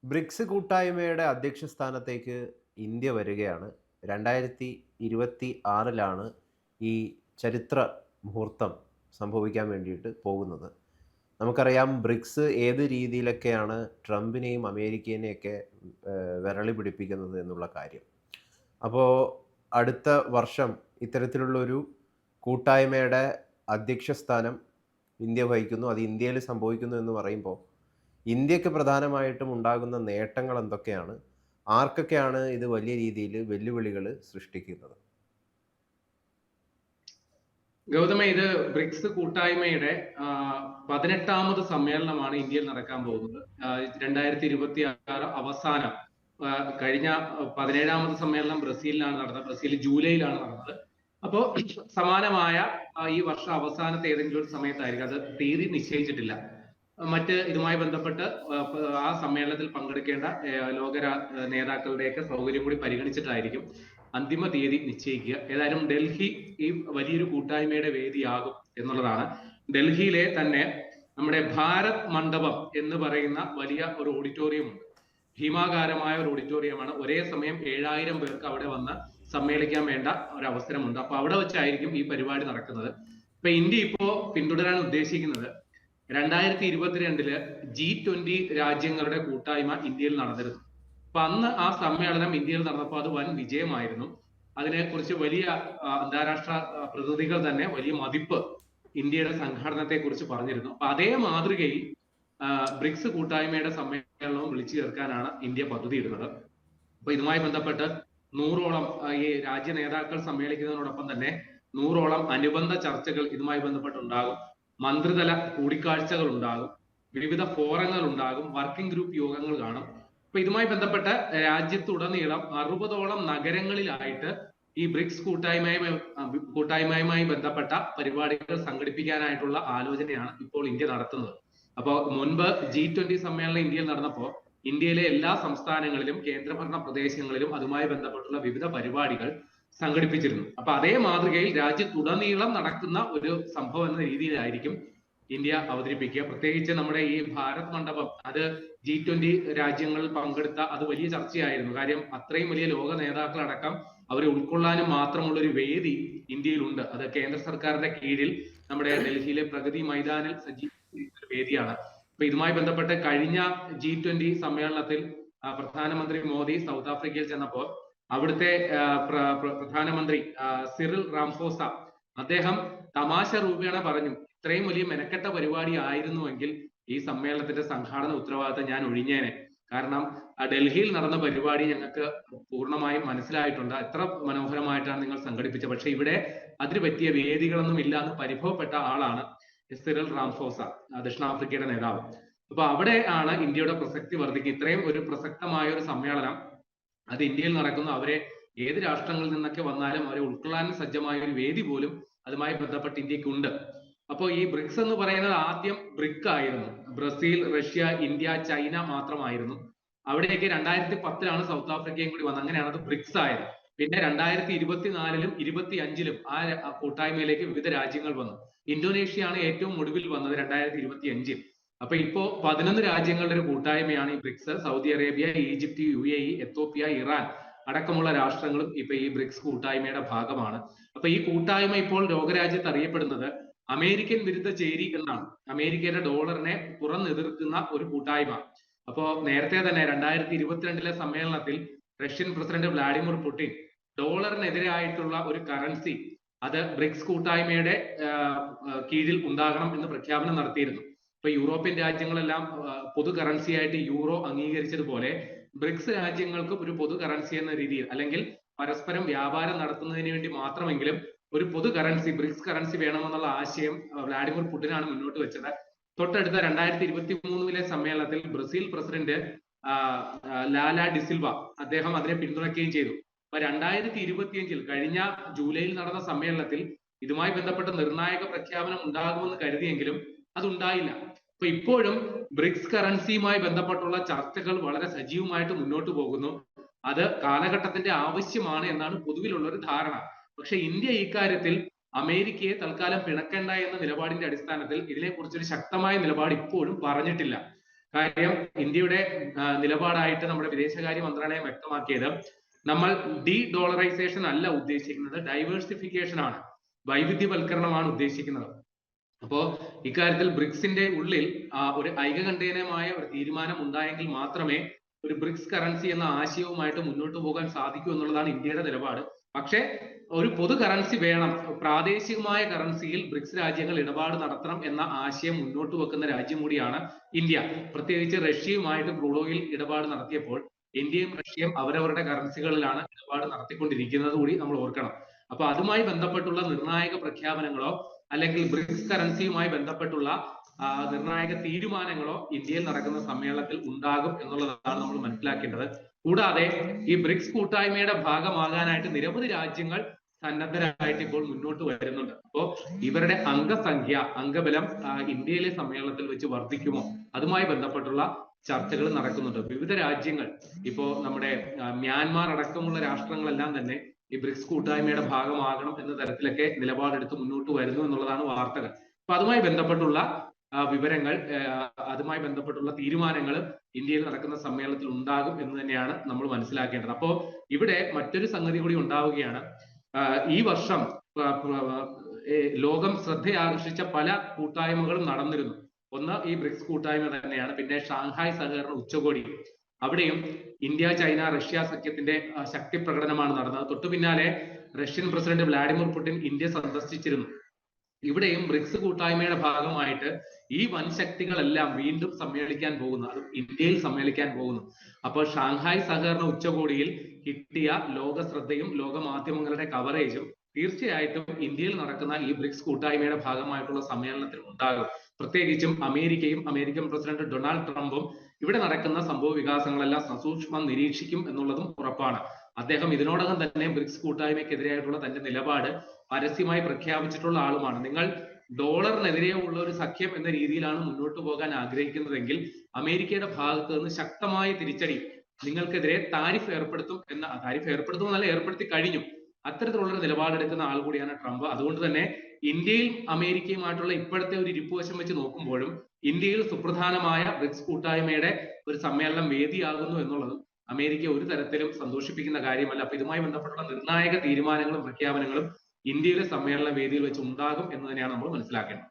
BRICS കൂട്ടായ്മയുടെ അധ്യക്ഷ സ്ഥാനത്തേക്ക് ഇന്ത്യ വരികയാണ്. 2026 ഈ ചരിത്ര മുഹൂർത്തം സംഭവിക്കാൻ വേണ്ടിയിട്ട് പോകുന്നത്. നമുക്കറിയാം ബ്രിക്സ് ഏത് രീതിയിലൊക്കെയാണ് ട്രംപിനെയും അമേരിക്കേനെയൊക്കെ വിരളി പിടിപ്പിക്കുന്നത് എന്നുള്ള കാര്യം. അപ്പോൾ അടുത്ത വർഷം ഇത്തരത്തിലുള്ളൊരു കൂട്ടായ്മയുടെ അധ്യക്ഷ സ്ഥാനം ഇന്ത്യ വഹിക്കുന്നു. അത് ഇന്ത്യയിൽ സംഭവിക്കുന്നു എന്ന് പറയുമ്പോൾ ഇന്ത്യക്ക് പ്രധാനമായിട്ടും ഉണ്ടാകുന്ന നേട്ടങ്ങൾ എന്തൊക്കെയാണ്? ആർക്കൊക്കെയാണ് ഇത് വലിയ രീതിയിൽ വെല്ലുവിളികൾ സൃഷ്ടിക്കുന്നത്? ഗൗതമ, ഇത് ബ്രിക്സ് കൂട്ടായ്മയുടെ 18ാമത് സമ്മേളനമാണ് ഇന്ത്യയിൽ നടക്കാൻ പോകുന്നത്. 2026 അവസാനം കഴിഞ്ഞ 17ാമത് സമ്മേളനം ബ്രസീലിലാണ് നടന്നത്. ബ്രസീൽ ജൂലൈയിലാണ് നടന്നത്. അപ്പോ സമാനമായ ഈ വർഷം അവസാനത്തെ ഏതെങ്കിലും ഒരു സമയത്തായിരിക്കും. അത് തീയതി നിശ്ചയിച്ചിട്ടില്ല. മറ്റ് ഇതുമായി ബന്ധപ്പെട്ട് ആ സമ്മേളനത്തിൽ പങ്കെടുക്കേണ്ട ലോക നേതാക്കളുടെയൊക്കെ സൗകര്യം കൂടി പരിഗണിച്ചിട്ടായിരിക്കും അന്തിമ തീയതി നിശ്ചയിക്കുക. ഏതായാലും ഡൽഹി ഈ വലിയൊരു കൂട്ടായ്മയുടെ വേദിയാകും എന്നുള്ളതാണ്. ഡൽഹിയിലെ തന്നെ നമ്മുടെ ഭാരത് മണ്ഡപം എന്ന് പറയുന്ന വലിയ ഒരു ഓഡിറ്റോറിയം ഉണ്ട്. ഭീമാകാരമായ ഒരു ഓഡിറ്റോറിയമാണ്. ഒരേ സമയം 7000 പേർക്ക് അവിടെ വന്ന് സമ്മേളിക്കാൻ വേണ്ട ഒരു അവസരമുണ്ട്. അപ്പൊ അവിടെ വെച്ചായിരിക്കും ഈ പരിപാടി നടക്കുന്നത്. ഇപ്പൊ ഇന്ത്യ ഇപ്പോ പിന്തുടരാൻ ഉദ്ദേശിക്കുന്നത് 2022 G20 രാജ്യങ്ങളുടെ കൂട്ടായ്മ ഇന്ത്യയിൽ നടന്നിരുന്നു. അപ്പൊ അന്ന് ആ സമ്മേളനം ഇന്ത്യയിൽ നടന്നപ്പോൾ അത് വൻ വിജയമായിരുന്നു. അതിനെ കുറിച്ച് വലിയ അന്താരാഷ്ട്ര പ്രതിനിധികൾ തന്നെ വലിയ മതിപ്പ് ഇന്ത്യയുടെ സംഘടനത്തെ കുറിച്ച് പറഞ്ഞിരുന്നു. അപ്പൊ അതേ മാതൃകയിൽ ബ്രിക്സ് കൂട്ടായ്മയുടെ സമ്മേളനവും വിളിച്ചു ചേർക്കാനാണ് ഇന്ത്യ പദ്ധതി ഇടുന്നത്. അപ്പൊ ഇതുമായി ബന്ധപ്പെട്ട് 100ഓളം ഈ രാജ്യ നേതാക്കൾ സമ്മേളിക്കുന്നതിനോടൊപ്പം തന്നെ 100ഓളം അനുബന്ധ ചർച്ചകൾ ഇതുമായി ബന്ധപ്പെട്ടുണ്ടാകും. മന്ത്രിതല കൂടിക്കാഴ്ചകൾ ഉണ്ടാകും, വിവിധ ഫോറങ്ങൾ ഉണ്ടാകും, വർക്കിംഗ് ഗ്രൂപ്പ് യോഗങ്ങൾ കാണും. അപ്പൊ ഇതുമായി ബന്ധപ്പെട്ട് രാജ്യത്തുടനീളം 60ഓളം നഗരങ്ങളിലായിട്ട് ഈ ബ്രിക്സ് കൂട്ടായ്മയുമായി ബന്ധപ്പെട്ട പരിപാടികൾ സംഘടിപ്പിക്കാനായിട്ടുള്ള ആലോചനയാണ് ഇപ്പോൾ ഇന്ത്യ നടത്തുന്നത്. അപ്പോൾ മുൻപ് G20 സമ്മേളനം ഇന്ത്യയിൽ നടന്നപ്പോൾ ഇന്ത്യയിലെ എല്ലാ സംസ്ഥാനങ്ങളിലും കേന്ദ്രഭരണ പ്രദേശങ്ങളിലും അതുമായി ബന്ധപ്പെട്ടുള്ള വിവിധ പരിപാടികൾ സംഘടിപ്പിച്ചിരുന്നു. അപ്പൊ അതേ മാതൃകയിൽ രാജ്യത്തുടനീളം നടക്കുന്ന ഒരു സംഭവം എന്ന രീതിയിലായിരിക്കും ഇന്ത്യ അവതരിപ്പിക്കുക. പ്രത്യേകിച്ച് നമ്മുടെ ഈ ഭാരത് മണ്ഡപം, അത് G20 രാജ്യങ്ങളിൽ പങ്കെടുത്ത അത് വലിയ ചർച്ചയായിരുന്നു. കാര്യം അത്രയും വലിയ ലോക നേതാക്കളടക്കം അവരെ ഉൾക്കൊള്ളാനും മാത്രമുള്ള ഒരു വേദി ഇന്ത്യയിലുണ്ട്. അത് കേന്ദ്ര സർക്കാരിന്റെ കീഴിൽ നമ്മുടെ ഡൽഹിയിലെ പ്രഗതി മൈതാനിൽ സജ്ജീകരിച്ച വേദിയാണ്. അപ്പൊ ഇതുമായി ബന്ധപ്പെട്ട് കഴിഞ്ഞ G20 സമ്മേളനത്തിൽ പ്രധാനമന്ത്രി മോദി സൗത്ത് ആഫ്രിക്കയിൽ ചെന്നപ്പോൾ അവിടുത്തെ പ്രധാനമന്ത്രി സിറിൽ റാംഫോസ അദ്ദേഹം തമാശ രൂപേണ പറഞ്ഞു, ഇത്രയും വലിയ മെനക്കെട്ട പരിപാടി ആയിരുന്നുവെങ്കിൽ ഈ സമ്മേളനത്തിന്റെ സംഘാടന ഉത്തരവാദിത്തം ഞാൻ ഒഴിഞ്ഞേനെ. കാരണം ഡൽഹിയിൽ നടന്ന പരിപാടി ഞങ്ങൾക്ക് പൂർണ്ണമായും മനസ്സിലായിട്ടുണ്ട്. എത്ര മനോഹരമായിട്ടാണ് നിങ്ങൾ സംഘടിപ്പിച്ചത്. പക്ഷെ ഇവിടെ അതിന് പറ്റിയ വേദികളൊന്നും ഇല്ല എന്ന് പരിഭവപ്പെട്ട ആളാണ് സിറിൽ റാംഫോസ, ദക്ഷിണാഫ്രിക്കയുടെ നേതാവ്. അപ്പൊ അവിടെ ആണ് ഇന്ത്യയുടെ പ്രസക്തി വർദ്ധിക്കുക. ഇത്രയും ഒരു പ്രസക്തമായ ഒരു സമ്മേളനം അത് ഇന്ത്യയിൽ നടക്കുന്നു. അവരെ ഏത് രാഷ്ട്രങ്ങളിൽ നിന്നൊക്കെ വന്നാലും അവരെ ഉൾക്കൊള്ളാൻ സജ്ജമായ ഒരു വേദി പോലും അതുമായി ബന്ധപ്പെട്ട് ഇന്ത്യക്കുണ്ട്. അപ്പോൾ ഈ ബ്രിക്സ് എന്ന് പറയുന്നത് ആദ്യം ബ്രിക് ആയിരുന്നു. ബ്രസീൽ, റഷ്യ, ഇന്ത്യ, ചൈന മാത്രമായിരുന്നു. അവിടേക്ക് 2010 സൗത്ത് ആഫ്രിക്കയും കൂടി വന്നത്. അങ്ങനെയാണ് അത് ബ്രിക്സ് ആയത്. പിന്നെ 2024 25 ആ കൂട്ടായ്മയിലേക്ക് വിവിധ രാജ്യങ്ങൾ വന്നു. ഇന്തോനേഷ്യയാണ് ഏറ്റവും ഒടുവിൽ വന്നത് 2025. അപ്പൊ ഇപ്പോ 11 രാജ്യങ്ങളുടെ ഒരു കൂട്ടായ്മയാണ് ഈ BRICS. Saudi Arabia, Egypt, UAE, Ethiopia, Iran അടക്കമുള്ള രാഷ്ട്രങ്ങളും ഇപ്പൊ ഈ ബ്രിക്സ് കൂട്ടായ്മയുടെ ഭാഗമാണ്. അപ്പൊ ഈ കൂട്ടായ്മ ഇപ്പോൾ ലോകരാജ്യത്ത് അറിയപ്പെടുന്നത് അമേരിക്കൻ വിരുദ്ധ ചേരി എന്നാണ്. അമേരിക്കയുടെ ഡോളറിനെ തുറന്നെതിർക്കുന്ന ഒരു കൂട്ടായ്മ. അപ്പോ നേരത്തെ തന്നെ 2022 സമ്മേളനത്തിൽ റഷ്യൻ പ്രസിഡന്റ് വ്ളാഡിമിർ പുടിൻ ഡോളറിനെതിരായിട്ടുള്ള ഒരു കറൻസി അത് ബ്രിക്സ് കൂട്ടായ്മയുടെ കീഴിൽ ഉണ്ടാകണം എന്ന് പ്രഖ്യാപനം നടത്തിയിരുന്നു. ഇപ്പൊ യൂറോപ്യൻ രാജ്യങ്ങളെല്ലാം പൊതു കറൻസി ആയിട്ട് യൂറോ അംഗീകരിച്ചതുപോലെ ബ്രിക്സ് രാജ്യങ്ങൾക്ക് ഒരു പൊതു കറൻസി എന്ന രീതിയിൽ, അല്ലെങ്കിൽ പരസ്പരം വ്യാപാരം നടത്തുന്നതിന് വേണ്ടി മാത്രമെങ്കിലും ഒരു പൊതു കറൻസി, ബ്രിക്സ് കറൻസി വേണമെന്നുള്ള ആശയം വ്ളാഡിമിർ പുടിനാണ് മുന്നോട്ട് വെച്ചത്. തൊട്ടടുത്ത 2023 സമ്മേളനത്തിൽ ബ്രസീൽ പ്രസിഡന്റ് ലാല ഡിസിൽവ അദ്ദേഹം അതിനെ പിന്തുണയ്ക്കുകയും ചെയ്തു. അപ്പൊ 2025 കഴിഞ്ഞ ജൂലൈയിൽ നടന്ന സമ്മേളനത്തിൽ ഇതുമായി ബന്ധപ്പെട്ട നിർണായക പ്രഖ്യാപനം ഉണ്ടാകുമെന്ന് കരുതിയെങ്കിലും അതുണ്ടായില്ല. അപ്പൊ ഇപ്പോഴും ബ്രിക്സ് കറൻസിയുമായി ബന്ധപ്പെട്ടുള്ള ചർച്ചകൾ വളരെ സജീവമായിട്ട് മുന്നോട്ട് പോകുന്നു. അത് കാലഘട്ടത്തിന്റെ ആവശ്യമാണ് എന്നാണ് പൊതുവിലുള്ള ഒരു ധാരണ. പക്ഷെ ഇന്ത്യ ഇക്കാര്യത്തിൽ അമേരിക്കയെ തൽക്കാലം പിണക്കേണ്ട എന്ന നിലപാടിന്റെ അടിസ്ഥാനത്തിൽ ഇതിനെക്കുറിച്ചൊരു ശക്തമായ നിലപാട് ഇപ്പോഴും പറഞ്ഞിട്ടില്ല. കാര്യം ഇന്ത്യയുടെ നിലപാടായിട്ട് നമ്മുടെ വിദേശകാര്യ മന്ത്രാലയം വ്യക്തമാക്കിയത്, നമ്മൾ ഡി ഡോളറൈസേഷൻ അല്ല ഉദ്ദേശിക്കുന്നത്, ഡൈവേഴ്സിഫിക്കേഷൻ ആണ്, വൈവിധ്യവൽക്കരണമാണ് ഉദ്ദേശിക്കുന്നത്. അപ്പോ ഇക്കാര്യത്തിൽ ബ്രിക്സിന്റെ ഉള്ളിൽ ഒരു ഐകകണ്ഠേനമായ ഒരു തീരുമാനം ഉണ്ടായെങ്കിൽ മാത്രമേ ഒരു ബ്രിക്സ് കറൻസി എന്ന ആശയവുമായിട്ട് മുന്നോട്ട് പോകാൻ സാധിക്കൂ എന്നുള്ളതാണ് ഇന്ത്യയുടെ നിലപാട്. പക്ഷേ ഒരു പൊതു കറൻസി വേണം, പ്രാദേശികമായ കറൻസിയിൽ ബ്രിക്സ് രാജ്യങ്ങൾ ഇടപാട് നടത്തണം എന്ന ആശയം മുന്നോട്ട് വെക്കുന്ന രാജ്യം കൂടിയാണ് ഇന്ത്യ. പ്രത്യേകിച്ച് റഷ്യയുമായിട്ട് ക്രൂഡ് ഓയിൽ ഇടപാട് നടത്തിയപ്പോൾ ഇന്ത്യയും റഷ്യയും അവരവരുടെ കറൻസികളിലാണ് ഇടപാട് നടത്തിക്കൊണ്ടിരിക്കുന്നത് കൂടി നമ്മൾ ഓർക്കണം. അപ്പൊ അതുമായി ബന്ധപ്പെട്ടുള്ള നിർണായക പ്രഖ്യാപനങ്ങളോ അല്ലെങ്കിൽ ബ്രിക്സ് കറൻസിയുമായി ബന്ധപ്പെട്ടുള്ള നിർണായക തീരുമാനങ്ങളോ ഇന്ത്യയിൽ നടക്കുന്ന സമ്മേളനത്തിൽ ഉണ്ടാകും എന്നുള്ളതാണ് നമ്മൾ മനസ്സിലാക്കേണ്ടത്. കൂടാതെ ഈ ബ്രിക്സ് കൂട്ടായ്മയുടെ ഭാഗമാകാനായിട്ട് നിരവധി രാജ്യങ്ങൾ സന്നദ്ധരായിട്ട് ഇപ്പോൾ മുന്നോട്ട് വരുന്നുണ്ട്. അപ്പോ ഇവരുടെ അംഗബലം ഇന്ത്യയിലെ സമ്മേളനത്തിൽ വെച്ച് വർദ്ധിക്കുമോ, അതുമായി ബന്ധപ്പെട്ടുള്ള ചർച്ചകൾ നടക്കുന്നുണ്ട്. വിവിധ രാജ്യങ്ങൾ, ഇപ്പോ നമ്മുടെ മ്യാൻമാർ അടക്കമുള്ള രാഷ്ട്രങ്ങളെല്ലാം തന്നെ ഈ ബ്രിക്സ് കൂട്ടായ്മയുടെ ഭാഗമാകണം എന്ന തരത്തിലൊക്കെ നിലപാടെടുത്ത് മുന്നോട്ട് വരുന്നു എന്നുള്ളതാണ് വാർത്തകൾ. അപ്പൊ അതുമായി ബന്ധപ്പെട്ടുള്ള വിവരങ്ങൾ, അതുമായി ബന്ധപ്പെട്ടുള്ള തീരുമാനങ്ങൾ ഇന്ത്യയിൽ നടക്കുന്ന സമ്മേളനത്തിൽ ഉണ്ടാകും എന്ന് തന്നെയാണ് നമ്മൾ മനസ്സിലാക്കേണ്ടത്. അപ്പോ ഇവിടെ മറ്റൊരു സംഗതി കൂടി ഉണ്ടാവുകയാണ്. ഈ വർഷം ലോകം ശ്രദ്ധയാകർഷിച്ച പല കൂട്ടായ്മകളും നടന്നിരുന്നു. ഒന്ന് ഈ ബ്രിക്സ് കൂട്ടായ്മ തന്നെയാണ്. പിന്നെ ഷാങ്ഹായ് സഹകരണ ഉച്ചകോടി, അവിടെയും ഇന്ത്യ ചൈന റഷ്യ സഖ്യത്തിന്റെ ശക്തി പ്രകടനമാണ് നടന്നത്. തൊട്ടു പിന്നാലെ Russian president Vladimir Putin India സന്ദർശിച്ചിരുന്നു. ഇവിടെയും ബ്രിക്സ് കൂട്ടായ്മയുടെ ഭാഗമായിട്ട് ഈ വൻ ശക്തികളെല്ലാം വീണ്ടും സമ്മേളിക്കാൻ പോകുന്നു, അത് ഇന്ത്യയിൽ സമ്മേളിക്കാൻ പോകുന്നു. അപ്പോൾ ഷാങ്ഹായ് സഹകരണ ഉച്ചകോടിയിൽ കിട്ടിയ ലോക ശ്രദ്ധയും ലോക മാധ്യമങ്ങളുടെ കവറേജും തീർച്ചയായിട്ടും ഇന്ത്യയിൽ നടക്കുന്ന ഈ ബ്രിക്സ് കൂട്ടായ്മയുടെ ഭാഗമായിട്ടുള്ള സമ്മേളനത്തിൽ ഉണ്ടാകും. പ്രത്യേകിച്ചും അമേരിക്കയും അമേരിക്കൻ പ്രസിഡന്റ് ഡൊണാൾഡ് ട്രംപും ഇവിടെ നടക്കുന്ന സംഭവ വികാസങ്ങളെല്ലാം സസൂക്ഷ്മം നിരീക്ഷിക്കും എന്നുള്ളതും ഉറപ്പാണ്. അദ്ദേഹം ഇതിനോടകം തന്നെ ബ്രിക്സ് കൂട്ടായ്മയ്ക്കെതിരായിട്ടുള്ള തന്റെ നിലപാട് പരസ്യമായി പ്രഖ്യാപിച്ചിട്ടുള്ള ആളുമാണ്. നിങ്ങൾ ഡോളറിനെതിരെയുള്ള ഒരു സഖ്യം എന്ന രീതിയിലാണ് മുന്നോട്ട് പോകാൻ ആഗ്രഹിക്കുന്നതെങ്കിൽ അമേരിക്കയുടെ ഭാഗത്ത് നിന്ന് ശക്തമായ തിരിച്ചടി, നിങ്ങൾക്കെതിരെ താരിഫ് ഏർപ്പെടുത്തും എന്നല്ല, ഏർപ്പെടുത്തി കഴിഞ്ഞു. അത്തരത്തിലുള്ള നിലപാടെടുക്കുന്ന ആൾ കൂടിയാണ് ട്രംപ്. അതുകൊണ്ട് തന്നെ ഇന്ത്യയും അമേരിക്കയുമായിട്ടുള്ള ഇപ്പോഴത്തെ ഒരു ഇരിപ്പുവശം വെച്ച് നോക്കുമ്പോഴും ഇന്ത്യയിൽ സുപ്രധാനമായ ബ്രിക്സ് കൂട്ടായ്മയുടെ ഒരു സമ്മേളനം വേദിയാകുന്നു എന്നുള്ളതും അമേരിക്ക ഒരു തരത്തിലും സന്തോഷിപ്പിക്കുന്ന കാര്യമല്ല. അപ്പൊ ഇതുമായി ബന്ധപ്പെട്ടുള്ള നിർണായക തീരുമാനങ്ങളും പ്രഖ്യാപനങ്ങളും ഇന്ത്യയിലെ സമ്മേളന വേദിയിൽ വെച്ച് ഉണ്ടാകും എന്ന് തന്നെയാണ് നമ്മൾ മനസ്സിലാക്കേണ്ടത്.